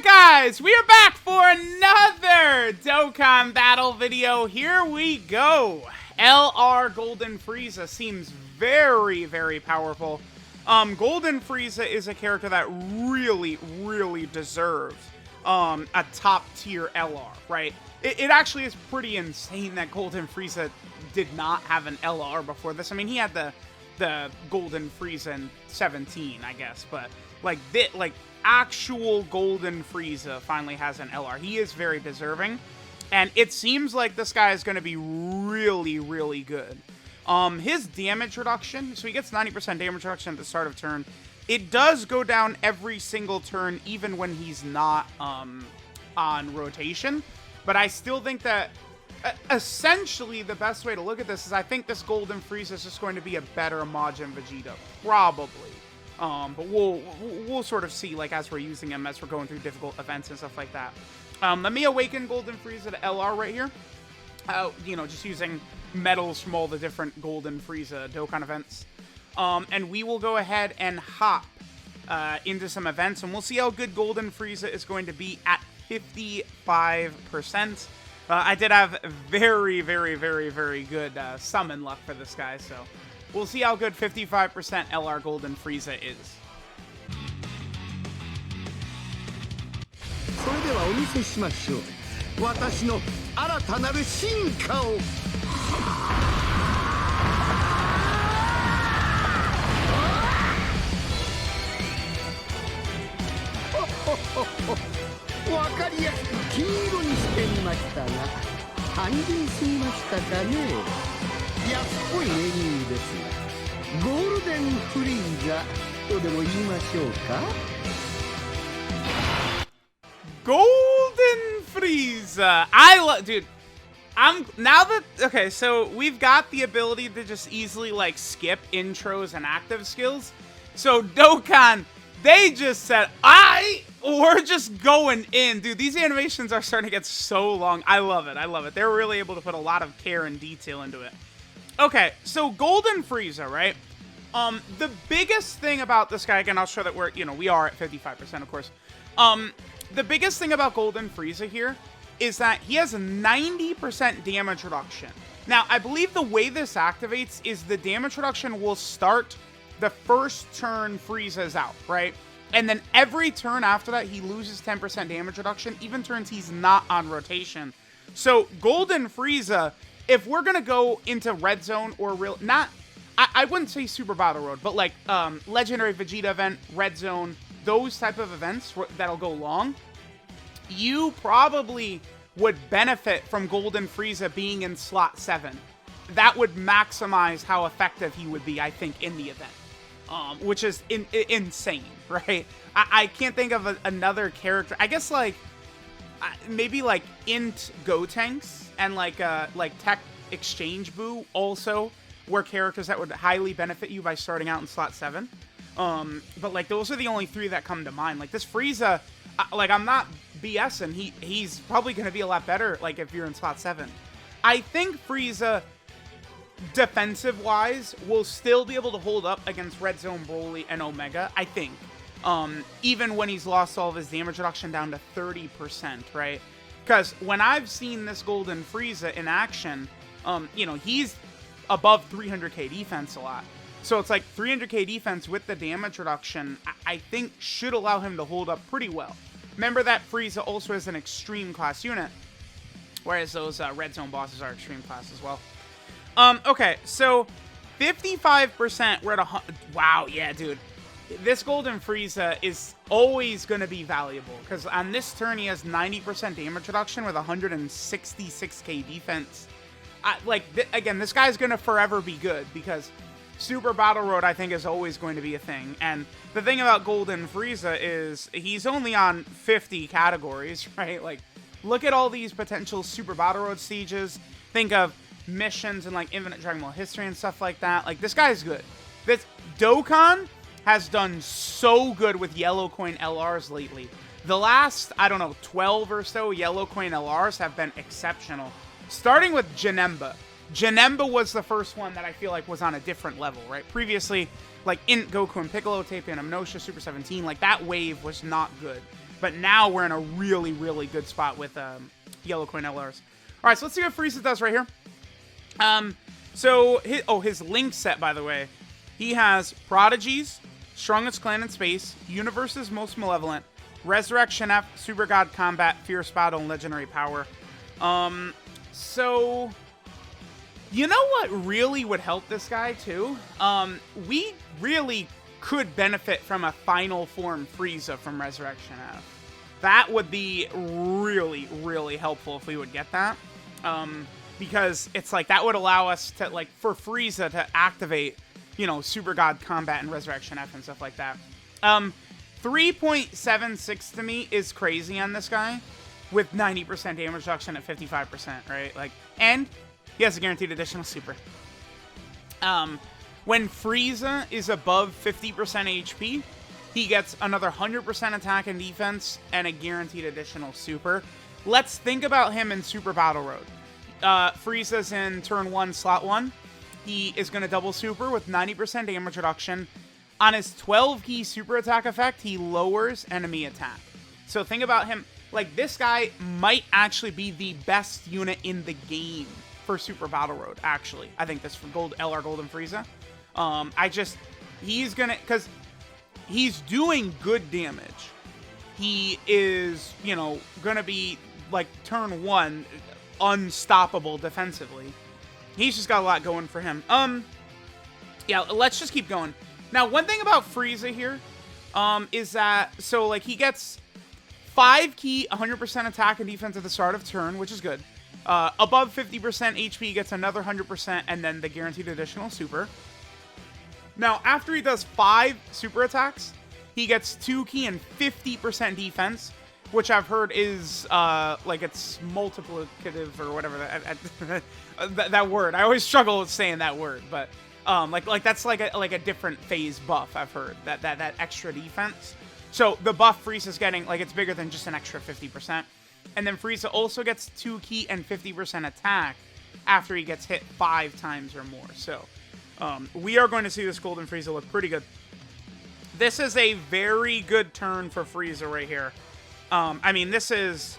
Alright guys, we are back for another Dokkan battle video. Here we go. LR Golden Frieza seems very, very powerful. Golden Frieza is a character that really deserves a top tier LR, right? It actually is pretty insane that Golden Frieza did not have an LR before this. I mean, he had the Golden Frieza in 17, I guess, but like actual Golden Frieza finally has an LR. He is very deserving, and it seems like this guy is going to be really good. His damage reduction, so he gets 90% damage reduction at the start of turn. It does go down every single turn, even when he's not on rotation. But I still think that essentially the best way to look at this is I think this Golden Frieza is just going to be a better Majin Vegeta, probably. But we'll sort of see, like, as we're using him, as we're going through difficult events and stuff like that. Let me awaken Golden Frieza to LR right here. You know, just using medals from all the different Golden Frieza Dokkan events. And we will go ahead and hop into some events, and we'll see how good Golden Frieza is going to be at 55%. I did have very good summon luck for this guy, so we'll see how good 55% LR Golden Frieza is. それではお見せしましょう。私の新たなる進化を。わかりやすく金色にしてみましたが、単純すぎましたかね。安っぽいネーミングですが、ゴールデンフリーザとでも言いましょうか。Golden Frieza. Dude, okay, so we've got the ability to just easily, like, skip intros and active skills. So Dokkan, they just said, we're just going in. Dude, these animations are starting to get so long. I love it. They're really able to put a lot of care and detail into it. Okay, so Golden Frieza, right? The biggest thing about this guy, again, I'll show that we are at 55%, of course. The biggest thing about Golden Frieza here is that he has a 90% damage reduction. Now, I believe the way this activates is the damage reduction will start the first turn Frieza is out, right? And then every turn after that, he loses 10% damage reduction, even turns he's not on rotation. So, Golden Frieza, if we're going to go into Red Zone or I wouldn't say Super Battle Road, but like Legendary Vegeta event, Red Zone, those type of events that'll go long, you probably would benefit from Golden Frieza being in slot 7. That would maximize how effective he would be, I think, in the event. Which is insane, right? I can't think of another character. I guess, like, maybe, like, Int Gotenks and, like Tech Exchange Boo also were characters that would highly benefit you by starting out in slot 7. But, like, those are the only three that come to mind. Like, this Frieza, like, I'm not BSing. He's probably going to be a lot better, like, if you're in slot 7. I think Frieza, defensive-wise, will still be able to hold up against Red Zone, Broly, and Omega, I think. Even when he's lost all of his damage reduction down to 30%, right? Because when I've seen this Golden Frieza in action, you know, he's above 300k defense a lot. So it's like 300k defense with the damage reduction, I think should allow him to hold up pretty well. Remember that Frieza also is an extreme class unit, whereas those Red Zone bosses are extreme class as well. Okay, so 55%, we're at wow, yeah, dude. This Golden Frieza is always going to be valuable, because on this turn he has 90% damage reduction with 166k defense. Again, this guy's going to forever be good, because Super Battle Road, I think, is always going to be a thing. And the thing about Golden Frieza is he's only on 50 categories, right? Like, look at all these potential Super Battle Road stages. Think of missions and, like, Infinite Dragon Ball History and stuff like that. Like, this guy's good. This Dokkan has done so good with Yellow Coin LRs lately. The last, I don't know, 12 or so Yellow Coin LRs have been exceptional. Starting with Janemba. Janemba was the first one that I feel like was on a different level, right? Previously, like, Int Goku and Piccolo, Tape and Amnosha, Super 17, like, that wave was not good. But now we're in a really, really good spot with yellow coin LRs. All right, so let's see what Frieza does right here. So, his Link set, by the way. He has Prodigies, Strongest Clan in Space, Universe's Most Malevolent, Resurrection F, Super God Combat, Fierce Battle, and Legendary Power. So, you know what really would help this guy, too? We really could benefit from a Final Form Frieza from Resurrection F. That would be really, really helpful if we would get that. Because it's like, that would allow us to, like, for Frieza to activate, you know, Super God Combat and Resurrection F and stuff like that. 3.76 to me is crazy on this guy, with 90% damage reduction at 55%, right? Like, and he has a guaranteed additional super. When Frieza is above 50% HP, he gets another 100% attack and defense and a guaranteed additional super. Let's think about him in Super Battle Road. Frieza's in turn 1, slot 1. He is going to double super with 90% damage reduction. On his 12-key super attack effect, he lowers enemy attack. So think about him, like, this guy might actually be the best unit in the game for Super Battle Road, actually. I think this for LR Golden Frieza. He's gonna, because he's doing good damage. He is, you know, gonna be, like, turn 1, unstoppable defensively. He's just got a lot going for him. Yeah, let's just keep going. Now, one thing about Frieza here, is that, so, like, he gets 5-key, 100% attack and defense at the start of turn, which is good. Above 50% HP, gets another 100%, and then the guaranteed additional super. Now, after he does 5 super attacks, he gets 2-key and 50% defense, which I've heard is, like, it's multiplicative or whatever, that word. I always struggle with saying that word, but, like that's like a different phase buff, I've heard, that extra defense. So, the buff Frieza's getting, like, it's bigger than just an extra 50%. And then Frieza also gets 2-key and 50% attack after he gets hit 5 times or more. So, we are going to see this Golden Frieza look pretty good. This is a very good turn for Frieza right here. I mean, this is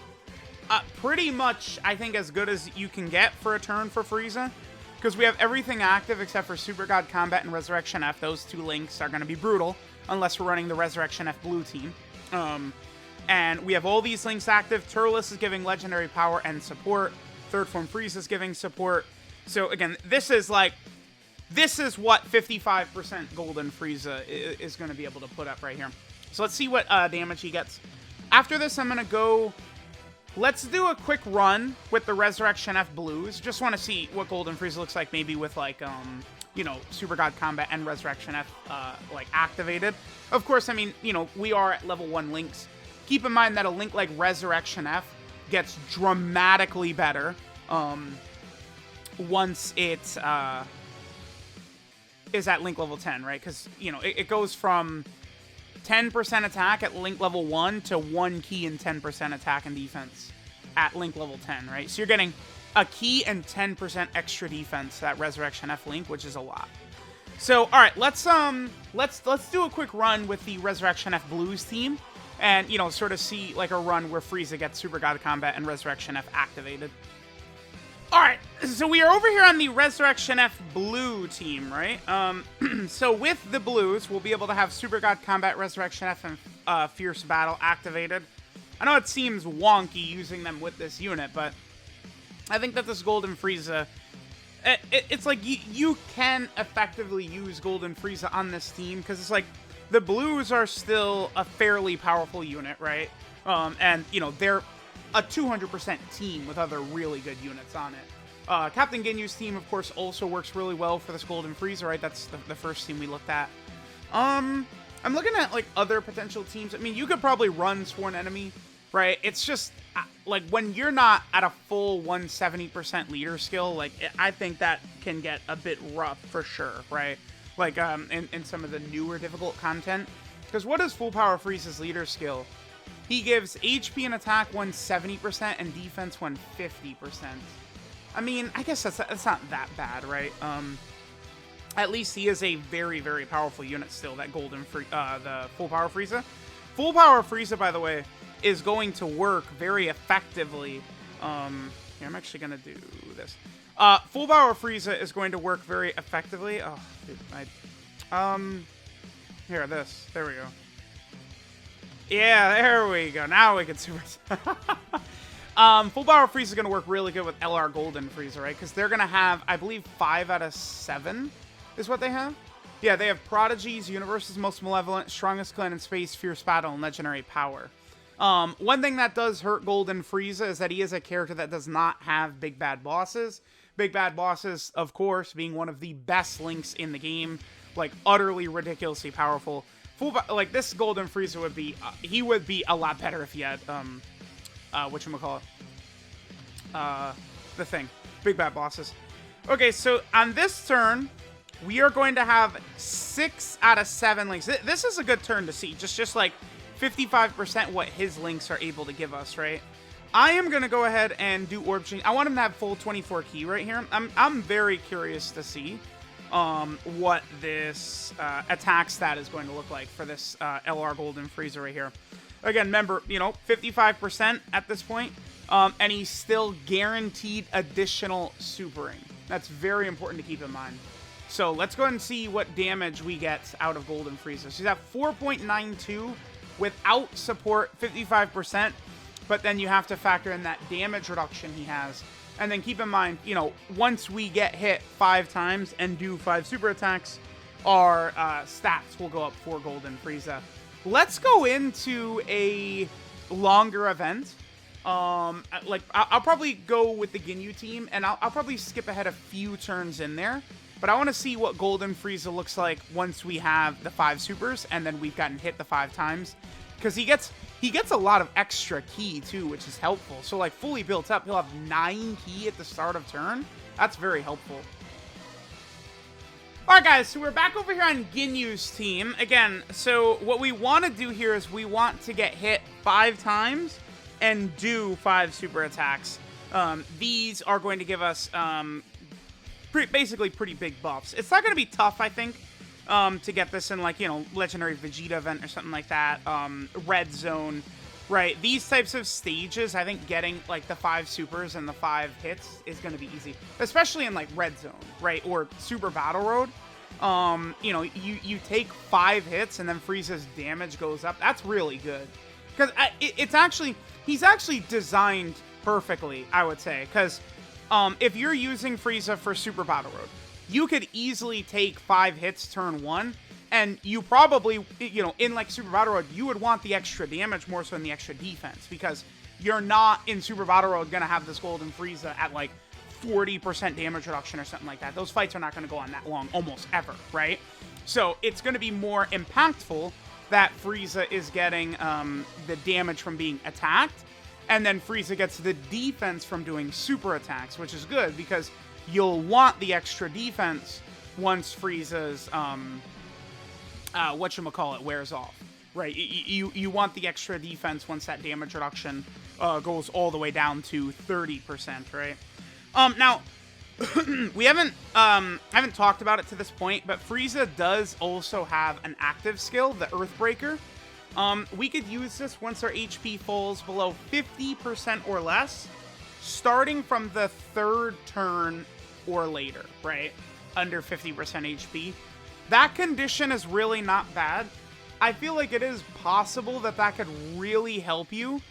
pretty much, I think, as good as you can get for a turn for Frieza. Because we have everything active except for Super God Combat and Resurrection F. Those 2 links are going to be brutal, unless we're running the Resurrection F blue team. And we have all these links active. Turles is giving legendary power and support. Third Form Frieza is giving support. So, again, this is what 55% Golden Frieza is going to be able to put up right here. So let's see what damage he gets. After this, I'm going to go... Let's do a quick run with the Resurrection F Blues. Just want to see what Golden Frieza looks like, maybe with, like, you know, Super God Combat and Resurrection F, like, activated. Of course, I mean, you know, we are at level 1 links. Keep in mind that a link like Resurrection F gets dramatically better once it is at link level 10, right? Because, you know, it goes from 10% attack at link level 1 to 1 key and 10% attack and defense at link level 10, right? So you're getting a key and 10% extra defense that Resurrection F link, which is a lot. So, all right, let's do a quick run with the Resurrection F Blues team, and, you know, sort of see, like, a run where Frieza gets Super God Combat and Resurrection F activated. Alright, so we are over here on the Resurrection F Blue team, right? So with the Blues, we'll be able to have Super God Combat, Resurrection F, and Fierce Battle activated. I know it seems wonky using them with this unit, but I think that this Golden Frieza... It's like you can effectively use Golden Frieza on this team, because it's like the Blues are still a fairly powerful unit, right? And, you know, they're a 200% team with other really good units on it. Captain Ginyu's team, of course, also works really well for this Golden Frieza, right? That's the first team we looked at. I'm looking at, like, other potential teams. I mean, you could probably run Sworn Enemy, right? It's just, like, when you're not at a full 170% leader skill, like, I think that can get a bit rough for sure, right? Like, in some of the newer difficult content. Because what is Full Power Frieza's leader skill? He gives HP and attack 170% and defense 150%. I mean, I guess that's not that bad, right? At least he is a very, very powerful unit still, that the Full Power Frieza. Full Power Frieza, by the way, is going to work very effectively. Here, I'm actually going to do this. Full Power Frieza is going to work very effectively. Oh, dude, here, this. There we go. Yeah, there we go. Now we can super. Full Power Frieza is going to work really good with LR Golden Frieza, right? Because they're going to have, I believe, 5 out of 7 is what they have. Yeah, they have Prodigies, Universe's Most Malevolent, Strongest Clan in Space, Fierce Battle, and Legendary Power. One thing that does hurt Golden Frieza is that he is a character that does not have Big Bad Bosses. Big Bad Bosses, of course, being one of the best links in the game, like, utterly ridiculously powerful. Like, this Golden Frieza would be, he would be a lot better if he had, whatchamacallit? The thing. Big Bad Bosses. Okay, so on this turn, we are going to have 6 out of 7 links. This is a good turn to see. Just like 55% what his links are able to give us, right? I am going to go ahead and do Orb Change. I want him to have full 24 key right here. I'm very curious to see what this attack stat is going to look like for this LR Golden Frieza right here. Again, remember, 55% at this point, and he's still guaranteed additional supering. That's very important to keep in mind. So let's go ahead and see what damage we get out of Golden Frieza. So he's at 4.92 without support, 55%, but then you have to factor in that damage reduction he has. And then keep in mind, once we get hit 5 times and do 5 super attacks, our stats will go up for Golden Frieza. Let's go into a longer event. I'll probably go with the Ginyu team, and I'll probably skip ahead a few turns in there. But I want to see what Golden Frieza looks like once we have the 5 supers, and then we've gotten hit the 5 times. Because he gets a lot of extra ki, too, which is helpful. So, like, fully built up, he'll have 9 ki at the start of turn. That's very helpful. Alright, guys, so we're back over here on Ginyu's team. Again, so what we want to do here is we want to get hit 5 times and do 5 super attacks. These are going to give us... basically pretty big buffs. It's not going to be tough, I think, to get this in, like, Legendary Vegeta event or something like that. Red Zone, right? These types of stages, I think getting, like, the 5 supers and the 5 hits is going to be easy. Especially in, like, Red Zone, right? Or Super Battle Road. You take 5 hits and then Frieza's damage goes up. That's really good. Because he's actually designed perfectly, I would say. Because... if you're using Frieza for Super Battle Road, you could easily take 5 hits turn 1, and you probably, in like Super Battle Road, you would want the extra damage more so than the extra defense, because you're not in Super Battle Road going to have this Golden Frieza at like 40% damage reduction or something like that. Those fights are not going to go on that long, almost ever, right? So it's going to be more impactful that Frieza is getting the damage from being attacked, and then Frieza gets the defense from doing super attacks, which is good because you'll want the extra defense once Frieza's, wears off, right? You want the extra defense once that damage reduction goes all the way down to 30%, right? Now, we haven't talked about it to this point, but Frieza does also have an active skill, the Earthbreaker. We could use this once our HP falls below 50% or less, starting from the 3rd turn or later, right? Under 50% HP. That condition is really not bad. I feel like it is possible that could really help you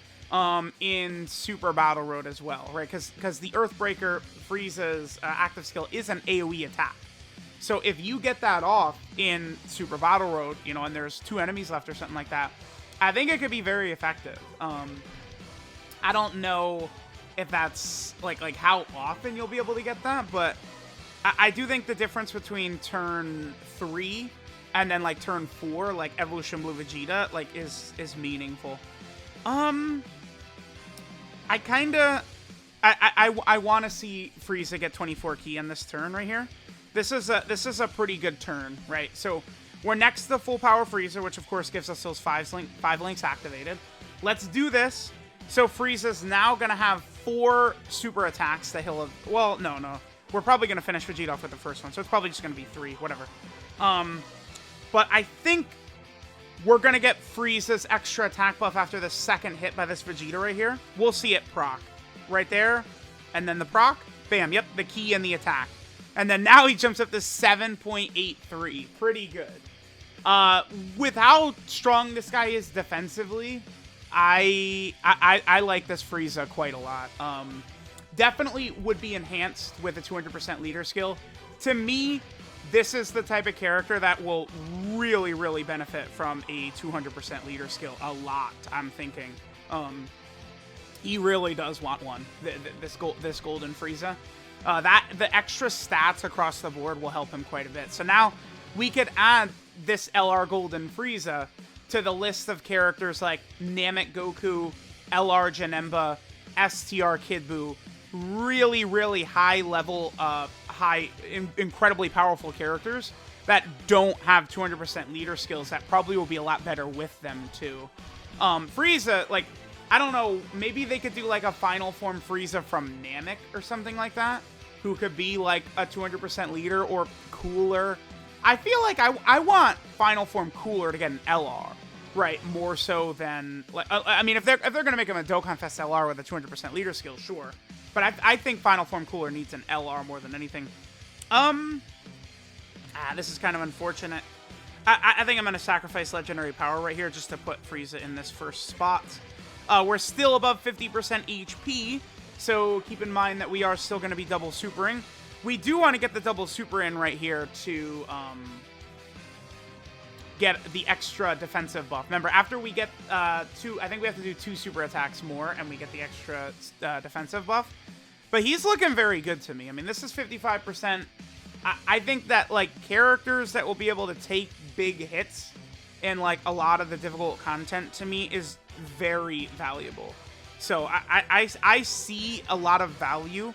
in Super Battle Road as well, right? Because the Earthbreaker, Frieza's active skill, is an AoE attack. So if you get that off in Super Battle Road, and there's 2 enemies left or something like that, I think it could be very effective. I don't know if that's, like how often you'll be able to get that, but I do think the difference between turn 3 and then, like, turn 4, like, Evolution Blue Vegeta, like, is meaningful. I want to see Frieza get 24 ki on this turn right here. This is a pretty good turn, right? So we're next to the Full Power Frieza, which of course gives us those 5 links activated. Let's do this. So Frieza's now gonna have 4 super attacks that he'll have. Well, no. We're probably gonna finish Vegeta off with the first one, so it's probably just gonna be 3, whatever. But I think we're going to get Frieza's extra attack buff after the second hit by this Vegeta right here. We'll see it proc right there. And then the proc, bam, yep, the key and the attack. And then now he jumps up to 7.83. Pretty good. With how strong this guy is defensively, I like this Frieza quite a lot. Definitely would be enhanced with a 200% leader skill. To me, this is the type of character that will really, really benefit from a 200% leader skill a lot, I'm thinking. He really does want one, this Golden Frieza. The extra stats across the board will help him quite a bit. So now we could add this LR Golden Frieza to the list of characters like Namek Goku, LR Janemba, STR Kid Buu. Really, really high level, incredibly powerful characters that don't have 200% leader skills that probably will be a lot better with them too. Frieza, like, I don't know, maybe they could do like a final form Frieza from Namek or something like that, who could be like a 200% leader, or Cooler. I feel like I want final form Cooler to get an LR, right? More so than, like, I mean, if they're gonna make him a Dokkan Fest LR with a 200% leader skill, sure. But I think Final Form Cooler needs an LR more than anything. This is kind of unfortunate. I think I'm going to sacrifice Legendary Power right here just to put Frieza in this first spot. We're still above 50% HP, so keep in mind that we are still going to be double supering. We do want to get the double super in right here to get the extra defensive buff. Remember, after we get I think we have to do 2 super attacks more, and we get the extra defensive buff. But he's looking very good to me. I mean, this is 55%. I think that, like, characters that will be able to take big hits in, like, a lot of the difficult content, to me, is very valuable. So I see a lot of value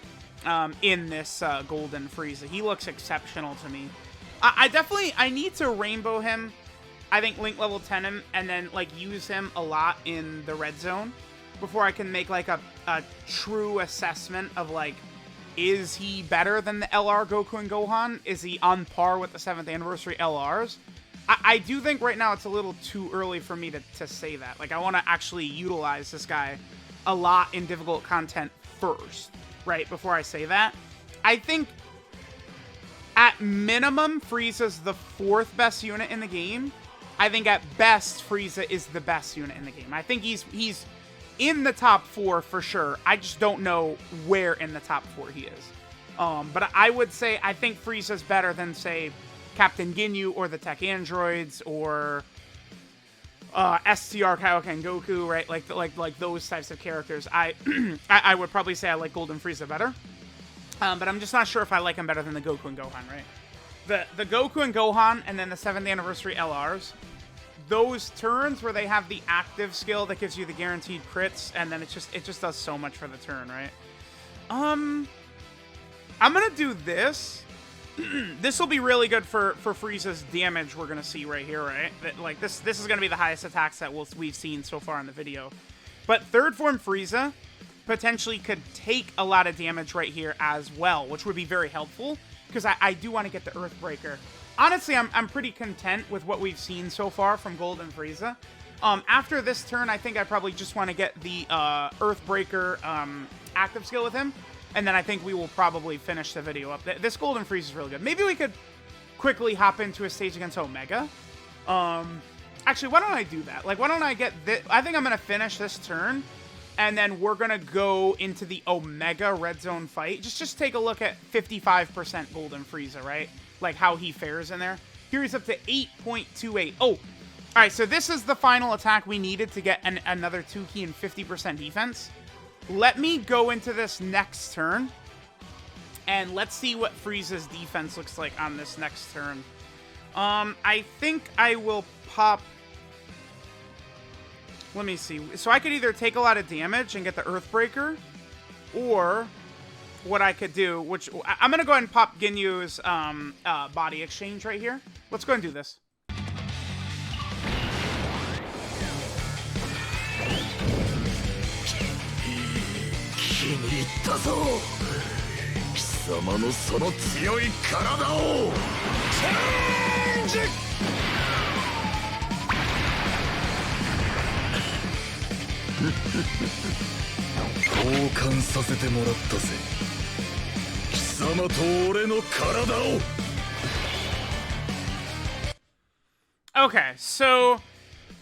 in this Golden Frieza. He looks exceptional to me. I need to rainbow him. I think Link level 10 him, and then, like, use him a lot in the red zone before I can make, like, a true assessment of, like, is he better than the LR Goku and Gohan? Is he on par with the 7th anniversary LRs? I do think right now it's a little too early for me to say that. Like, I want to actually utilize this guy a lot in difficult content first, right, before I say that. I think, at minimum, Frieza's the 4th best unit in the game. I think at best, Frieza is the best unit in the game. I think he's in the top 4 for sure. I just don't know where in the top 4 he is. But I would say I think Frieza's better than, say, Captain Ginyu or the Tech Androids or STR Kaioken Goku, right? Like those types of characters. I would probably say I like Golden Frieza better. But I'm just not sure if I like him better than the Goku and Gohan, right? The Goku and Gohan and then the 7th anniversary LRs, those turns where they have the active skill that gives you the guaranteed crits, and then it just does so much for the turn, right? I'm gonna do this. This will be really good for Frieza's damage we're gonna see right here, right? Like this is gonna be the highest attacks that we've seen so far in the video. But 3rd form Frieza potentially could take a lot of damage right here as well, which would be very helpful, because I do want to get the Earthbreaker. Honestly, I'm pretty content with what we've seen so far from Golden Frieza. After this turn, I think I probably just want to get the Earthbreaker active skill with him, and then I think we will probably finish the video up. This Golden Frieza is really good. Maybe we could quickly hop into a stage against Omega. Actually, why don't I do that? Like, why don't I get this? I think I'm going to finish this turn, and then we're going to go into the Omega Red Zone fight. Just take a look at 55% Golden Frieza, right? Like, how he fares in there. Here he's up to 8.28. Oh, all right, so this is the final attack we needed to get another 2 key and 50% defense. Let me go into this next turn, and let's see what Frieza's defense looks like on this next turn. I think I will pop... Let me see. So I could either take a lot of damage and get the Earthbreaker, or what I could do, which I'm going to go ahead and pop Ginyu's body exchange right here. Let's go ahead and do this. 気に入ったぞ。貴様のその強い体をチェンジ。交換させてもらったぜ。貴様と俺の体を。Okay, so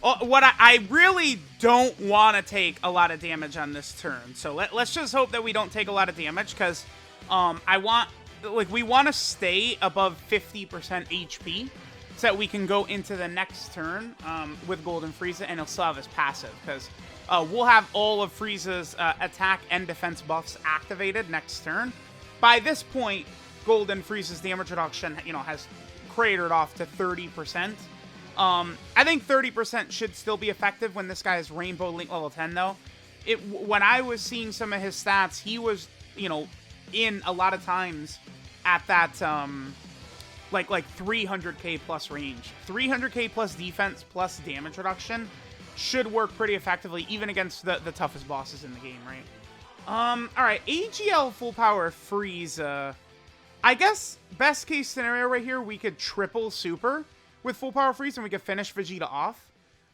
what I really don't want to take a lot of damage on this turn. So let's just hope that we don't take a lot of damage, because we want to stay above 50% HP so that we can go into the next turn with Golden Frieza, and he'll still have his passive, because we'll have all of Frieza's attack and defense buffs activated next turn. By this point, Golden Frieza's damage reduction, has cratered off to 30%. I think 30% should still be effective when this guy is Rainbow Link level 10, though. When I was seeing some of his stats, he was, in a lot of times at that, like 300k plus range. 300k plus defense plus damage reduction should work pretty effectively, even against the toughest bosses in the game, right? Alright, AGL full power Frieza. I guess best case scenario right here, we could triple super with full power Frieza and we could finish Vegeta off.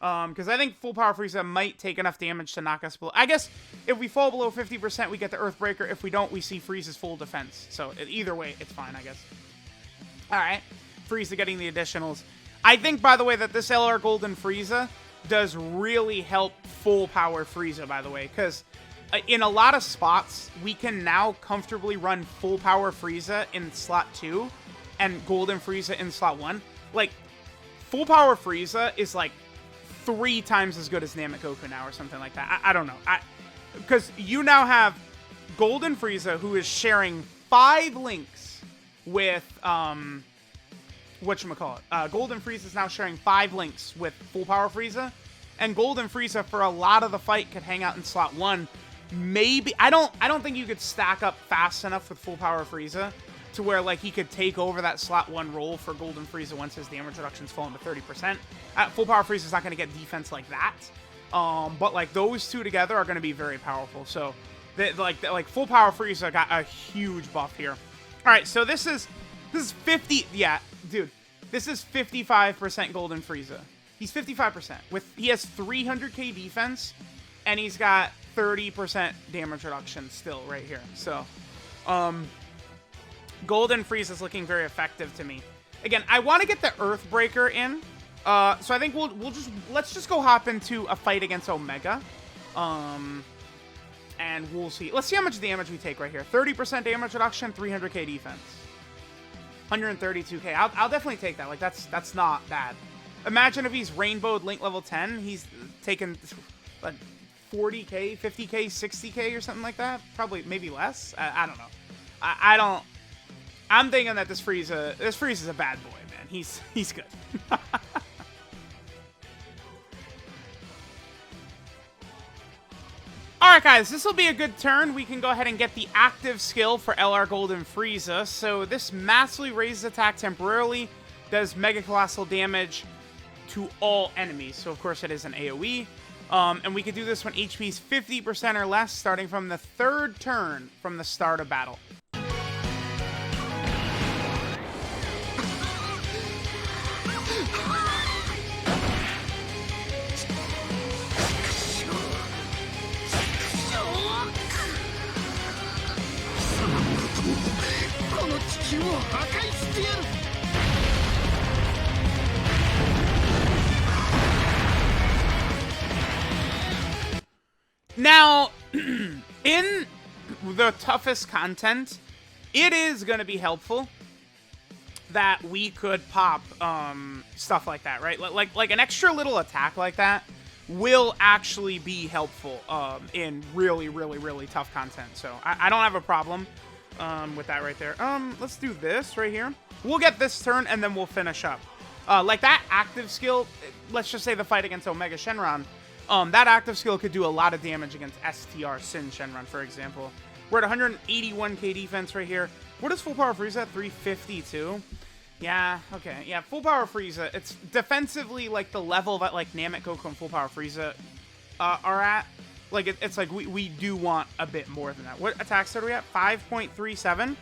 Because I think full power Frieza might take enough damage to knock us below. I guess if we fall below 50%, we get the Earthbreaker. If we don't, we see Frieza's full defense. So either way, it's fine, I guess. Alright, Frieza getting the additionals. I think, by the way, that this LR Golden Frieza does really help full power Frieza, by the way, because in a lot of spots, we can now comfortably run full power Frieza in slot 2 and Golden Frieza in slot 1. Like, full power Frieza is like 3 times as good as Namekoku now or something like that. I don't know. Because you now have Golden Frieza, who is sharing 5 links with, whatchamacallit. Golden Frieza is now sharing 5 links with full power Frieza. And Golden Frieza, for a lot of the fight, could hang out in slot 1. Maybe, I don't think you could stack up fast enough with full power Frieza to where, like, he could take over that slot 1 role for Golden Frieza once his damage reduction's fallen to 30%. Full power Frieza's not going to get defense like that. But, like, those two together are going to be very powerful. So, like full power Frieza got a huge buff here. Alright, so this is 50, yeah, dude. This is 55% Golden Frieza. He's 55%. He has 300k defense, and he's got 30% damage reduction still right here. So, Golden Frieza is looking very effective to me. Again, I want to get the Earthbreaker in. So I think let's just go hop into a fight against Omega. And we'll see. Let's see how much damage we take right here. 30% damage reduction, 300k defense. 132k. I'll definitely take that. Like, that's not bad. Imagine if he's Rainbowed Link level 10, he's taken like 40k, 50k, 60k or something like that. Probably, maybe less. I don't know. I'm thinking that this Frieza's a bad boy, man. He's good. Alright guys, this will be a good turn. We can go ahead and get the active skill for LR Golden Frieza. So this massively raises attack temporarily, does Mega Colossal damage to all enemies. So of course it is an AoE. And we could do this when HP is 50% or less, starting from the 3rd turn from the start of battle. Now, in the toughest content, it is going to be helpful that we could pop stuff like that, right? Like an extra little attack like that will actually be helpful in really, really, really tough content. So I don't have a problem with that right there. Let's do this right here. We'll get this turn and then we'll finish up. Like that active skill, let's just say the fight against Omega Shenron, that active skill could do a lot of damage against STR Sin Shenron, for example. We're at 181k defense right here. What is full power Frieza at? 352? Yeah, okay. Yeah, full power Frieza. It's defensively like the level that like Namekoku and full power Frieza are at. Like, it's like we do want a bit more than that. What attacks are we at? 5.37.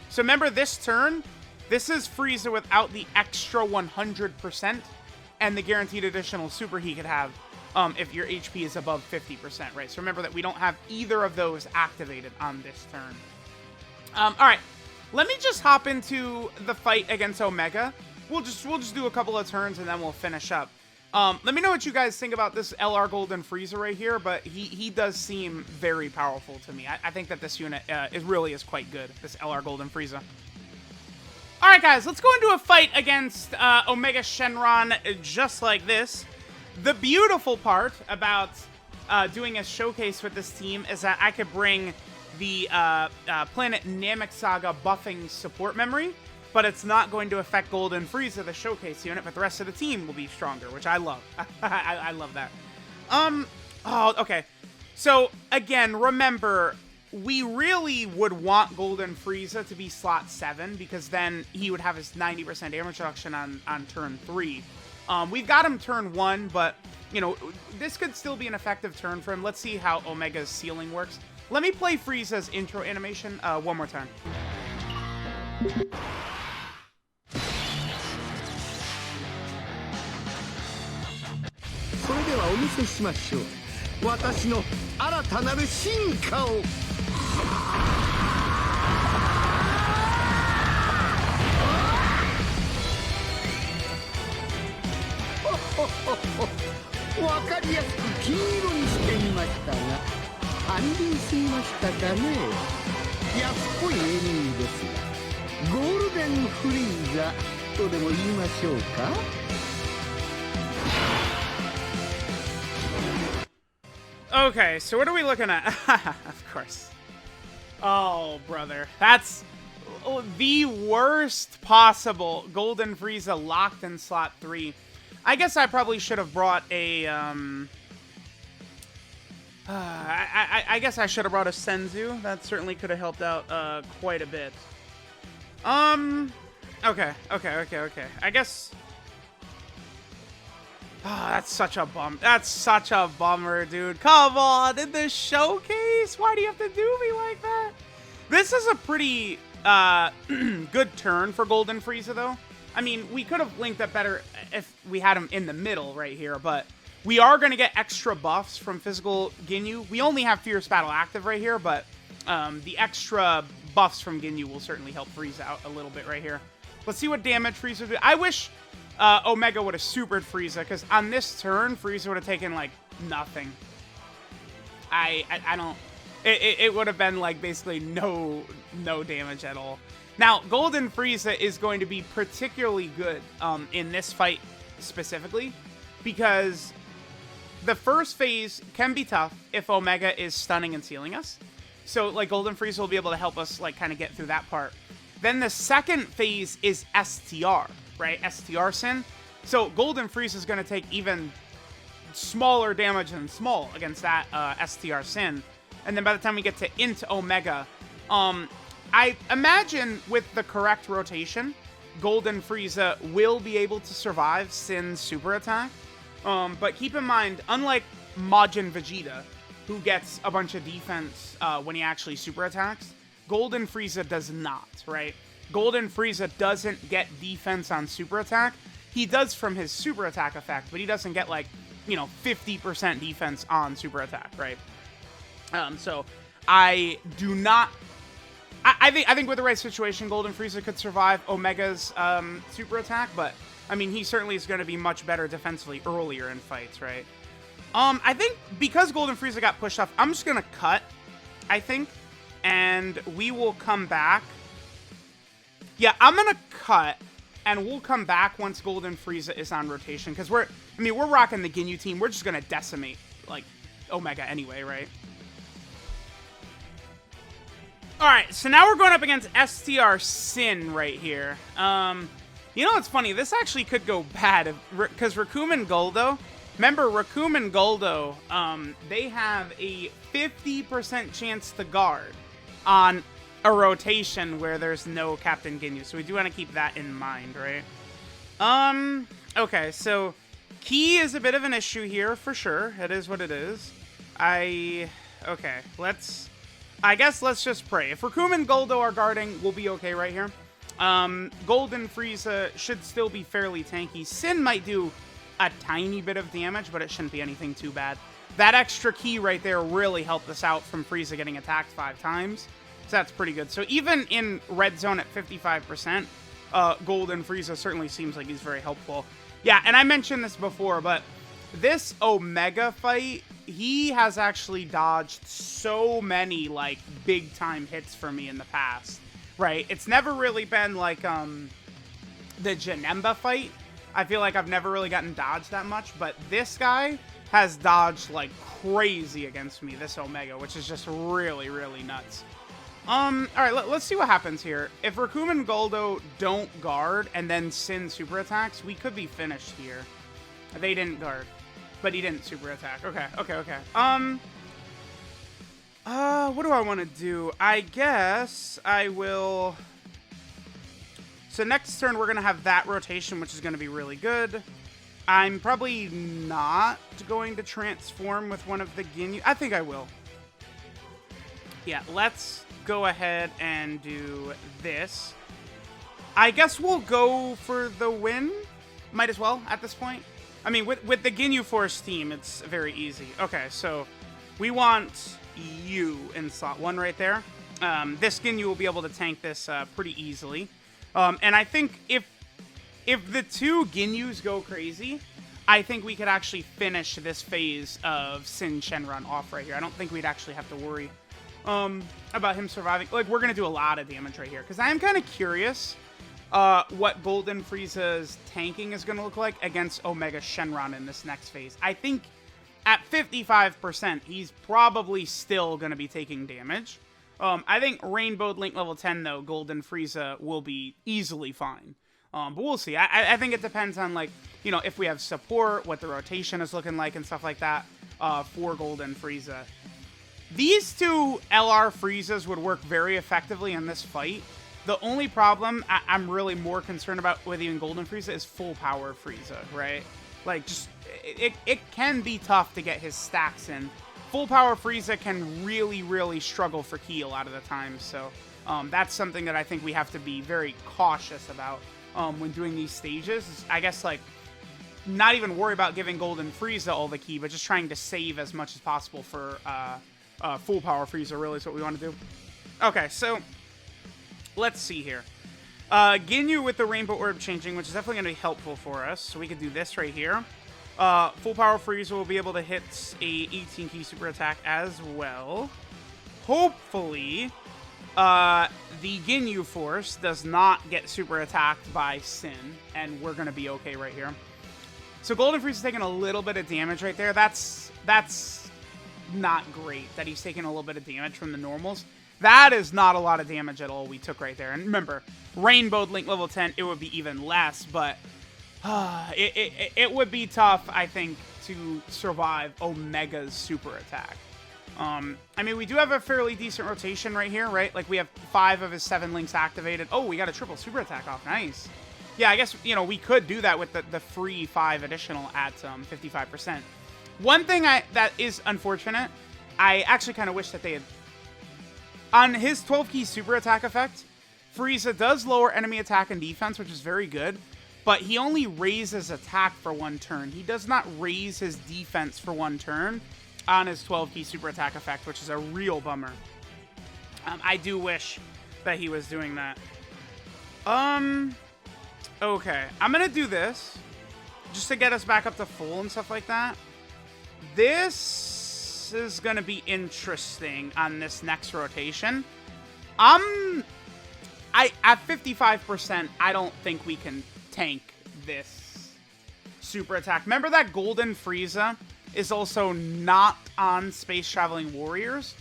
So remember this turn, this is Frieza without the extra 100% and the guaranteed additional super he could have. if your HP is above 50%, right? So remember that we don't have either of those activated on this turn. All right, let me just hop into the fight against Omega. We'll just do a couple of turns and then we'll finish up. Let me know what you guys think about this LR Golden Frieza right here, but he does seem very powerful to me. I think that this unit really is quite good, this LR Golden Frieza. All right, guys, let's go into a fight against Omega Shenron just like this. The beautiful part about doing a showcase with this team is that I could bring the Planet Namek Saga buffing support memory, but it's not going to affect Golden Frieza, the showcase unit, but the rest of the team will be stronger, which I love. I love that. Oh, okay. So, again, remember, we really would want Golden Frieza to be slot 7, because then he would have his 90% damage reduction on turn 3. We've got him turn 1, but, you know, this could still be an effective turn for him. Let's see how Omega's ceiling works. Let me play Frieza's intro animation one more time. それではお見せしましょう。私の新たなる進化を。わかりやすく金色にしてみましたが、安心すぎましたかね。安っぽいエネミーですが、ゴールデンフリーザとでも言いましょうか。Okay, so what are we looking at? Of course. Oh, brother. That's the worst possible Golden Frieza locked in slot 3. I guess I probably should have brought a, I guess I should have brought a Senzu. That certainly could have helped out, quite a bit. Okay. I guess... Oh, that's such a bum. That's such a bummer, dude. Come on, in the showcase? Why do you have to do me like that? This is a pretty good turn for Golden Frieza, though. I mean, we could have linked up better if we had him in the middle right here, but we are going to get extra buffs from Physical Ginyu. We only have Fierce Battle active right here, but the extra buffs from Ginyu will certainly help Frieza out a little bit right here. Let's see what damage Frieza will do. I wish... Omega would have supered Frieza, because on this turn, Frieza would have taken, like, nothing. I don't... It would have been, like, basically no damage at all. Now, Golden Frieza is going to be particularly good in this fight specifically, because the first phase can be tough if Omega is stunning and sealing us. So, like, Golden Frieza will be able to help us, like, kind of get through that part. Then the second phase is STR. Right, STR Sin. So Golden Frieza is going to take even smaller damage than small against that STR Sin. And then by the time we get to Int Omega, I imagine with the correct rotation, Golden Frieza will be able to survive Sin's super attack. But keep in mind, unlike Majin Vegeta, who gets a bunch of defense when he actually super attacks, Golden Frieza does not, right? Golden Frieza doesn't get defense on super attack. He does from his super attack effect, but he doesn't get, like, you know, 50% defense on super attack, right? So I do not... I think with the right situation, Golden Frieza could survive Omega's super attack, but, I mean, he certainly is going to be much better defensively earlier in fights, right? I think because Golden Frieza got pushed off, I'm just going to cut, I think, and we will come back. Yeah, I'm going to cut, and we'll come back once Golden Frieza is on rotation, because we're rocking the Ginyu team. We're just going to decimate, like, Omega anyway, right? Alright, so now we're going up against STR Sin right here. You know what's funny? This actually could go bad, because Rakumen Goldo, remember Rakumen Goldo, they have a 50% chance to guard on a rotation where there's no Captain Ginyu, so we do want to keep that in mind, right? Okay, so Ki is a bit of an issue here, for sure. It is what it is. Okay, I guess let's just pray. If Rakumen Goldo are guarding, we'll be okay right here. Golden Frieza should still be fairly tanky. Sin might do a tiny bit of damage, but it shouldn't be anything too bad. That extra key right there really helped us out from Frieza getting attacked 5 times. So that's pretty good. So even in red zone at 55%, Golden Frieza certainly seems like he's very helpful. Yeah, and I mentioned this before, but this Omega fight, he has actually dodged so many, like, big-time hits for me in the past, right? It's never really been, like, the Janemba fight. I feel like I've never really gotten dodged that much, but this guy has dodged like crazy against me, this Omega, which is just really, really nuts. Alright, let's see what happens here. If Raccoon and Goldo don't guard and then Sin super attacks, we could be finished here. They didn't guard, but he didn't super attack. Okay. What do I want to do? I guess I will... So next turn, we're going to have that rotation, which is going to be really good. I'm probably not going to transform with one of the Ginyu. I think I will. Yeah, let's go ahead and do this. I guess we'll go for the win. Might as well at this point. I mean, with the Ginyu Force team, it's very easy. Okay, so we want you in slot 1 right there. This Ginyu will be able to tank this pretty easily. And I think if the 2 Ginyus go crazy, I think we could actually finish this phase of Sin Shenron off right here. I don't think we'd actually have to worry about him surviving. Like, we're going to do a lot of damage right here. Because I am kind of curious what Golden Frieza's tanking is going to look like against Omega Shenron in this next phase. I think at 55%, he's probably still going to be taking damage. I think Rainbowed Link level 10, though, Golden Frieza will be easily fine. But we'll see. I think it depends on, like, you know, if we have support, what the rotation is looking like, and stuff like that for Golden Frieza. These 2 LR Friezas would work very effectively in this fight. The only problem I'm really more concerned about with even Golden Frieza is full power Frieza, right? Like, just, it can be tough to get his stacks in. Full power Frieza can really, really struggle for ki a lot of the time, so that's something that I think we have to be very cautious about when doing these stages. I guess, like, not even worry about giving Golden Frieza all the ki, but just trying to save as much as possible for full power Frieza, really is what we want to do. Okay, so let's see here. Ginyu with the Rainbow Orb changing, which is definitely going to be helpful for us, so we could do this right here. Full power Frieza will be able to hit a 18 key super attack as well. Hopefully, the Ginyu Force does not get super attacked by Sin, and we're going to be okay right here. So Golden Frieza's taking a little bit of damage right there. That's not great that he's taking a little bit of damage from the normals. That is not a lot of damage at all we took right there. And remember, Rainbowed Link level 10, it would be even less, but... it would be tough, I think, to survive Omega's super attack. I mean, we do have a fairly decent rotation right here, right? Like, we have 5 of his 7 links activated. Oh, we got a triple super attack off. Nice. Yeah, I guess, you know, we could do that with the free 5 additional at 55%. One thing that is unfortunate, I actually kind of wish that they had... On his 12-key super attack effect, Frieza does lower enemy attack and defense, which is very good. But he only raises attack for 1 turn. He does not raise his defense for 1 turn on his 12-key super attack effect, which is a real bummer. I do wish that he was doing that. Okay. I'm going to do this just to get us back up to full and stuff like that. This is going to be interesting on this next rotation. At 55%, I don't think we can tank this super attack. Remember that Golden Frieza is also not on Space Traveling Warriors.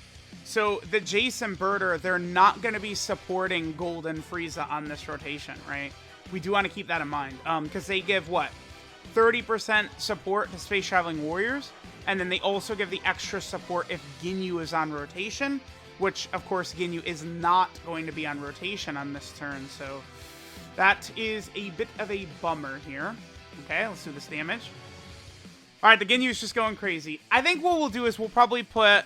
So the Jason Birder, they're not going to be supporting Golden Frieza on this rotation, right? We do want to keep that in mind. Because they give, what, 30% support to Space Traveling Warriors. And then they also give the extra support if Ginyu is on rotation. Which, of course, Ginyu is not going to be on rotation on this turn. So that is a bit of a bummer here. Okay, let's do this damage. Alright, the Ginyu is just going crazy. I think what we'll do is we'll probably put...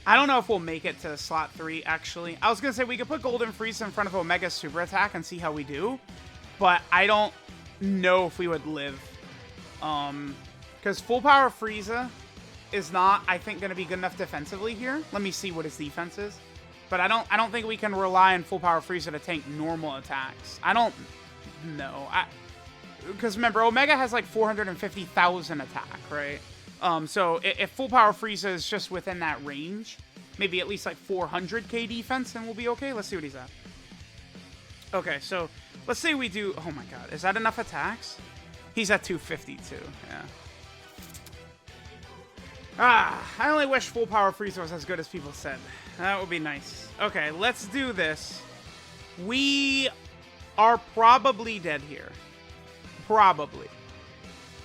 I don't know if we'll make it to slot 3, actually. I was going to say we could put Golden Frieza in front of Omega's super attack and see how we do. But I don't know if we would live. Because full power Frieza is not, I think, going to be good enough defensively here. Let me see what his defense is. But I don't think we can rely on full power Frieza to tank normal attacks. I don't know. Because remember, Omega has like 450,000 attack, right? So if full power Frieza is just within that range, maybe at least like 400k defense, then we'll be okay. Let's see what he's at. Okay, so let's say we do... Oh my god, is that enough attacks? He's at 252, yeah. I only wish full power Frieza was as good as people said. That would be nice. Okay, let's do this. We are probably dead here. Probably.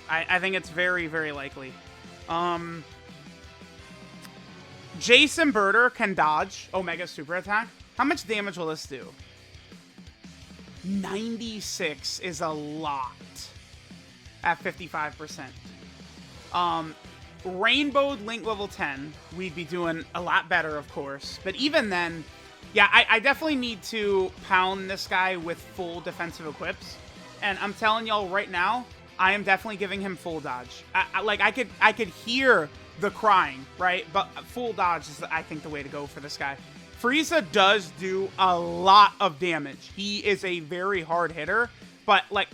I think it's very, very likely. Jason Birder can dodge Omega's super attack. How much damage will this do? 96 is a lot at 55%. Rainbowed Link level 10, we'd be doing a lot better, of course. But even then, yeah, I definitely need to pound this guy with full defensive equips. And I'm telling y'all right now, I am definitely giving him full dodge. I could hear the crying, right? But full dodge is, I think, the way to go for this guy. Frieza does do a lot of damage. He is a very hard hitter, but like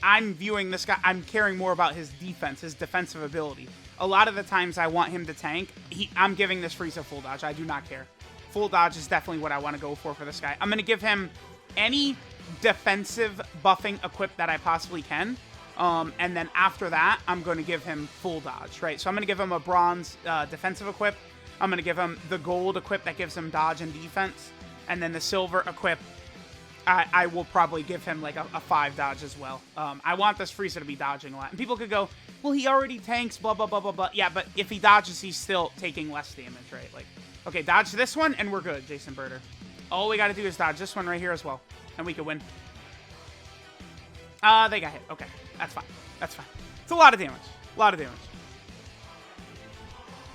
I'm viewing this guy, I'm caring more about his defense, his defensive ability. A lot of the times I want him to tank. I'm giving this Frieza full dodge. I do not care. Full dodge is definitely what I want to go for this guy. I'm going to give him any defensive buffing equip that I possibly can. And then after that, I'm going to give him full dodge, right? So I'm going to give him a bronze defensive equip. I'm going to give him the gold equip that gives him dodge and defense. And then the silver equip, I will probably give him like a 5 dodge as well. I want this Frieza to be dodging a lot. And people could go, well, he already tanks, blah, blah, blah, blah, blah. Yeah, but if he dodges, he's still taking less damage, right? Like, okay, dodge this one, and we're good, Jason Birder. All we got to do is dodge this one right here as well, and we can win. They got hit. Okay, that's fine. That's fine. It's a lot of damage. A lot of damage.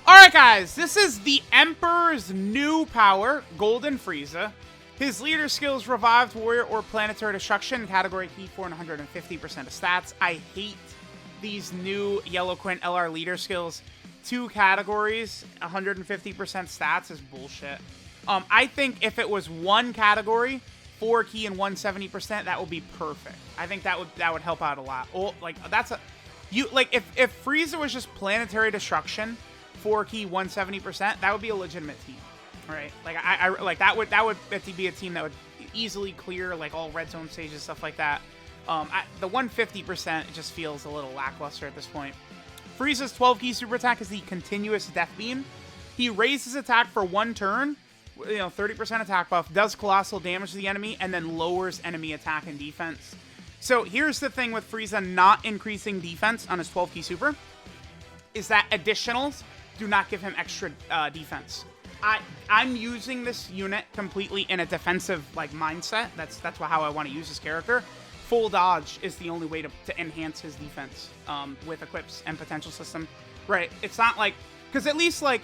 Alright, guys. This is the Emperor's new power, Golden Frieza. His leader skills, Revived Warrior or Planetary Destruction, category key for 150% of stats. I hate these new Yellow Quint LR leader skills. 2 categories, 150% stats is bullshit. I think if it was 1 category, 4 key and 170%, that would be perfect. I think that would help out a lot. Oh, like that's a if Frieza was just Planetary Destruction, 4 key, 170%, that would be a legitimate team, right? Like I like that would be a team that would easily clear like all red zone stages, stuff like that. The 150% just feels a little lackluster at this point. Frieza's 12 key super attack is the continuous death beam. He raises attack for 1 turn, 30% attack buff, does colossal damage to the enemy, and then lowers enemy attack and defense. So here's the thing with Frieza not increasing defense on his 12 key super, is that additionals do not give him extra defense. I'm using this unit completely in a defensive like mindset. That's how I want to use this character. Full dodge is the only way to enhance his defense with equips and potential system. Right, it's not like, because at least like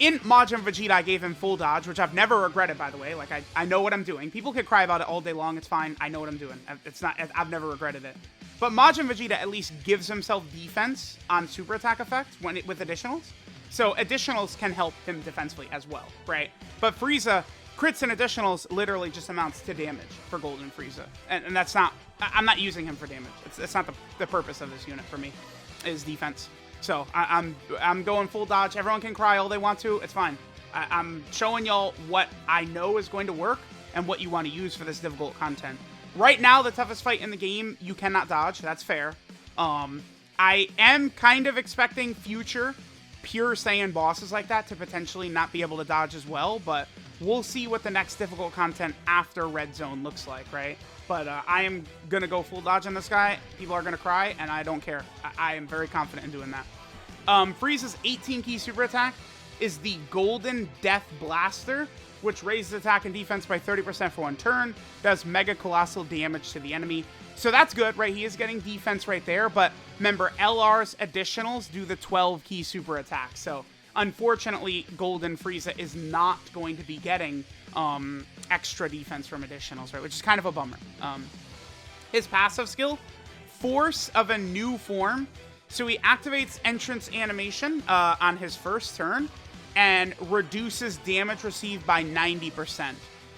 in Majin Vegeta I gave him full dodge, which I've never regretted, by the way. Like I know what I'm doing. People could cry about it all day long, it's fine. I know what I'm doing. I've never regretted it. But Majin Vegeta at least gives himself defense on super attack effects with additionals. So additionals can help him defensively as well, right? But Frieza, crits and additionals literally just amounts to damage for Golden Frieza. And that's not, I'm not using him for damage. It's not the purpose of this unit for me, is defense. So I'm going full dodge. Everyone can cry all they want to. It's fine. I'm showing y'all what I know is going to work and what you want to use for this difficult content. Right now, the toughest fight in the game, you cannot dodge. That's fair. I am kind of expecting future Pure Saiyan bosses like that to potentially not be able to dodge as well, but we'll see what the next difficult content after Red Zone looks like, right? But I am going to go full dodge on this guy. People are going to cry, and I don't care. I am very confident in doing that. Frieza's 18 key super attack is the Golden Death Blaster, which raises attack and defense by 30% for 1 turn, does mega colossal damage to the enemy. So that's good, right? He is getting defense right there, but remember, LR's additionals do the 12 key super attack. So unfortunately, Golden Frieza is not going to be getting extra defense from additionals, right? Which is kind of a bummer. His passive skill, force of a new form. So he activates entrance animation on his first turn and reduces damage received by 90%.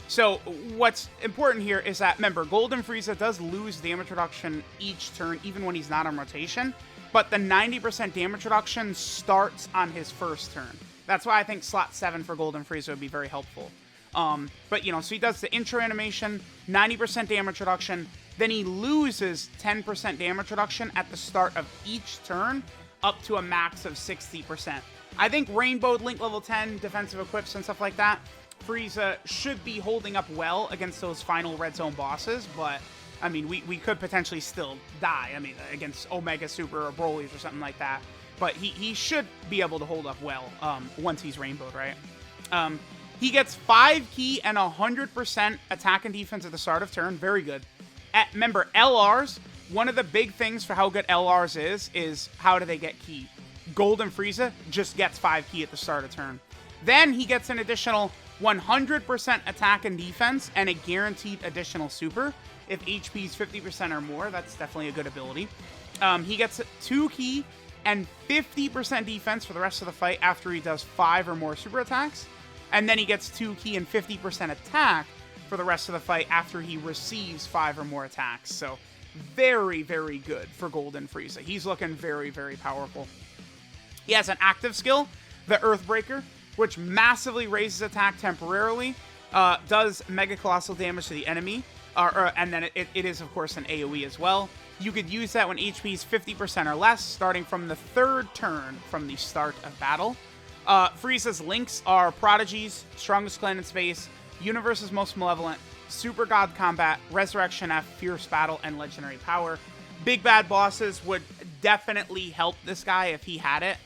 So what's important here is that, remember, Golden Frieza does lose damage reduction each turn, even when he's not on rotation, but the 90% damage reduction starts on his first turn. That's why I think slot 7 for Golden Frieza would be very helpful. But, you know, so he does the intro animation, 90% damage reduction, then he loses 10% damage reduction at the start of each turn, up to a max of 60%. I think Rainbowed Link level 10, defensive equips and stuff like that, Frieza should be holding up well against those final red zone bosses, but, I mean, we could potentially still die, I mean, against Omega Super or Broly's or something like that. But he should be able to hold up well once he's Rainbowed, right? He gets 5 ki and 100% attack and defense at the start of turn. Very good. Remember, LRs, one of the big things for how good LRs is how do they get ki. Golden Frieza just gets 5 ki at the start of turn. Then he gets an additional 100% attack and defense and a guaranteed additional super. If HP is 50% or more, that's definitely a good ability. He gets 2 ki and 50% defense for the rest of the fight after he does 5 or more super attacks. And then he gets 2 ki and 50% attack for the rest of the fight after he receives 5 or more attacks. So very, very good for Golden Frieza. He's looking very, very powerful. He has an active skill, the Earthbreaker, which massively raises attack temporarily, does Mega Colossal damage to the enemy, and then it is, of course, an AoE as well. You could use that when HP is 50% or less, starting from the 3rd turn from the start of battle. Frieza's links are Prodigies, Strongest Clan in Space, Universe's Most Malevolent, Super God Combat, Resurrection F, Fierce Battle, and Legendary Power. Big bad bosses would definitely help this guy if he had it,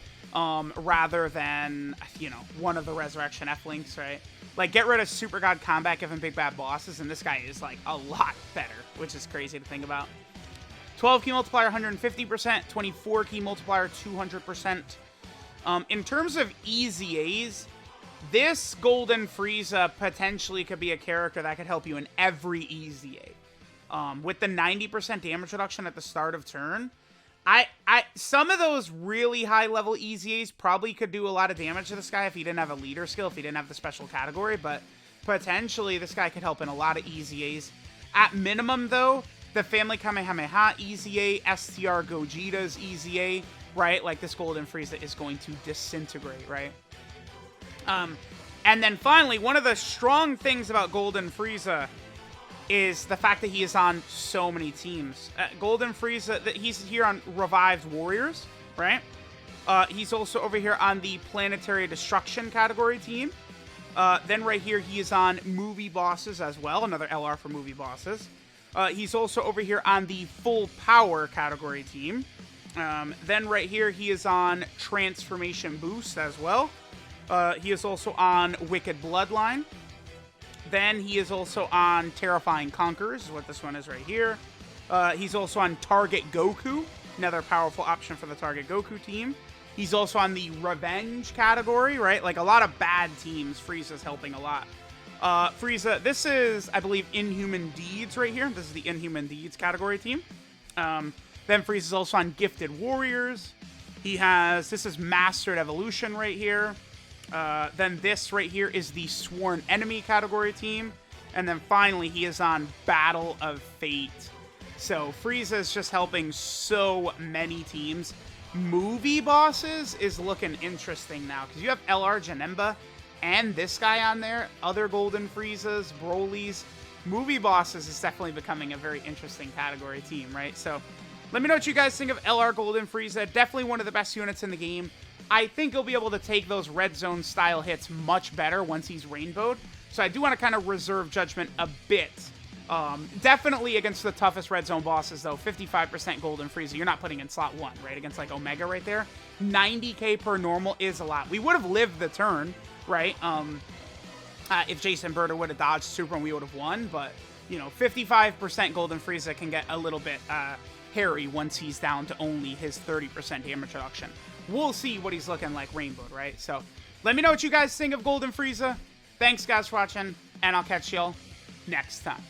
rather than, you know, one of the Resurrection F links, right? Like, get rid of Super God Combat, give him big bad bosses, and this guy is, like, a lot better, which is crazy to think about. 12 ki multiplier, 150%, 24 ki multiplier, 200%. In terms of EZAs, this Golden Frieza potentially could be a character that could help you in every EZA. With the 90% damage reduction at the start of turn, some of those really high-level EZAs probably could do a lot of damage to this guy if he didn't have a leader skill, if he didn't have the special category, but potentially this guy could help in a lot of EZAs. At minimum, though, the Family Kamehameha EZA, STR Gogeta's EZA, right? Like, this Golden Frieza is going to disintegrate, right? And then finally, one of the strong things about Golden Frieza is the fact that he is on so many teams. Golden Frieza, he's here on Revived Warriors, right? He's also over here on the Planetary Destruction category team. Then right here, he is on Movie Bosses as well, another LR for Movie Bosses. He's also over here on the Full Power category team. Then right here, he is on Transformation Boost as well. He is also on Wicked Bloodline. Then he is also on Terrifying Conquerors, is what this one is right here. He's also on Target Goku, another powerful option for the Target Goku team. He's also on the Revenge category, right? Like, a lot of bad teams, Frieza's helping a lot. Frieza, this is, I believe, Inhuman Deeds right here. This is the Inhuman Deeds category team. Then Frieza's also on Gifted Warriors. This is Mastered Evolution right here. Then this right here is the Sworn Enemy category team. And then finally, he is on Battle of Fate. So Frieza is just helping so many teams. Movie Bosses is looking interesting now, because you have LR Janemba and this guy on there. Other Golden Friezas, Broly's. Movie Bosses is definitely becoming a very interesting category team, right? So let me know what you guys think of LR Golden Frieza. Definitely one of the best units in the game. I think he'll be able to take those red zone style hits much better once he's rainbowed. So I do want to kind of reserve judgment a bit. Definitely against the toughest red zone bosses, though. 55% Golden Frieza. You're not putting in slot 1, right? Against, like, Omega right there. 90k per normal is a lot. We would have lived the turn, right? If Jason Berta would have dodged Super and we would have won. But, you know, 55% Golden Frieza can get a little bit hairy once he's down to only his 30% damage reduction. We'll see what he's looking like rainbowed, right? So let me know what you guys think of Golden Frieza. Thanks, guys, for watching, and I'll catch y'all next time.